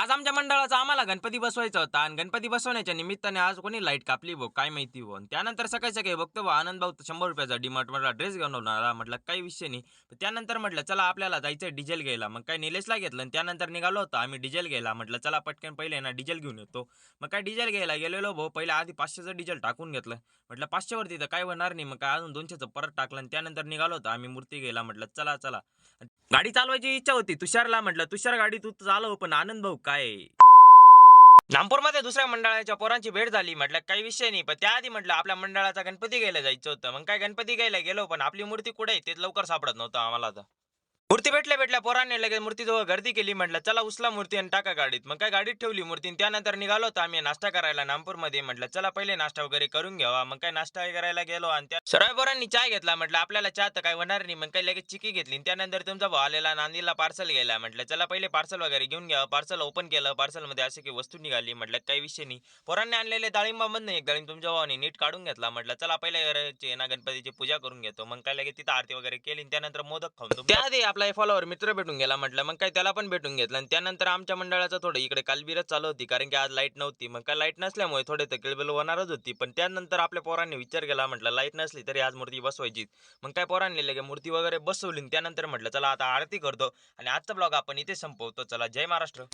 आज आमच्या मंडळाचा आम्हाला गणपती बसवायचा होता आणि गणपती बसवण्याच्या निमित्ताने आज कोणी लाईट कापली भाऊ काय माहिती भाऊ. आणि त्यानंतर सकाळी बघतो भाऊ आनंद भाऊ ₹100 डीमार्ट मधला ड्रेस घेऊन आला. म्हटलं काही विषय नाही. पण त्यानंतर म्हटलं चला आपल्याला जायचं डिझेल घ्यायला. मग काय निलेशला घेतलं आणि त्यानंतर निघालो होतो आम्ही डिझेल घ्यायला. म्हटलं चला पटकन पहिले ना डिझेल घेऊन येतो. मग काय डिझेल घ्यायला गेलेलो भाऊ पहिले आधी 500चं डिझेल टाकून घेतलं. म्हटलं 500 वरती तर काय होणार नाही. मग काय अजून 200चं परत टाकलं आणि त्यानंतर निघालो होतो आम्ही मूर्ती घ्यायला. म्हटलं चला चला. गाडी चालवायची इच्छा होती. तुषारला म्हटलं तुषार गाडी तू चालव पण आनंद भाऊ काय नागपूरमध्ये दुसऱ्या मंडळाच्या पोरांची भेट झाली. म्हटलं काही विषय नाही. पण त्याआधी म्हटलं आपल्या मंडळाचा गणपती घ्यायला जायचं होतं. मग काय गणपती घ्यायला गेलो पण आपली मूर्ती कुठे आहे ते लवकर सापडत नव्हतं आम्हाला आता. मूर्ती भेटल्या भेटल्या पोरांनी लगेच मूर्तीजवळ गर्दी केली. म्हटलं चला उचला मूर्ती आणि टाका गाडीत. मग काय गाडीत ठेवली मूर्ती आणि त्यानंतर निघालो होतो आम्ही नाश्ता करायला नागपूरमध्ये. म्हटलं चला पहिले नाश्ता वगैरे करून घ्यावा. मग काय नाश्ता करायला गेलो आणि त्या सर्व पोरांनी चाय घेतला. म्हटलं आपल्याला चहा तर काय होणार नाही. मग काही लगेच चिकी घेतली. त्यानंतर तुमचा भाऊ आलेला नांदीला पार्सल घ्यायला. म्हटलं चला पहिले पार्सल वगैरे घेऊन घ्यावं. पार्सल ओपन केलं. पार्सलमध्ये अशी काही वस्तू निघाली. म्हटलं काही विषय नाही. पोरांनी आणलेले डाळिंबामधनं एक डाळिंब तुमच्या भावाने नीट काढून घेतला. म्हटलं चला पहिले घराची ना गणपतीची पूजा करून घेतो. मग काय लगेच तिथं आरती वगैरे केली आणि त्यानंतर मोदक खाऊन त्याआधी आपला फॉलोअर मित्र भेटून गेला. म्हटलं मग काय त्याला पण भेटून घेतलं आणि त्यानंतर आमच्या मंडळाचं थोडं इकडे कालबीरच चालू होती कारण की आज लाईट नव्हती. मग काय लाईट नसल्यामुळे थोडे तर किळबिल होणारच होती. पण त्यानंतर आपल्या पोरांनी विचार केला. म्हटलं लाईट नसली तरी आज मूर्ती बसवायची. मग काय पोरांनी लगे मूर्ती वगैरे बसवली. त्यानंतर म्हटलं चला आता आरती करतो आणि आजचा ब्लॉग आपण इथे संपवतो. चला जय महाराष्ट्र.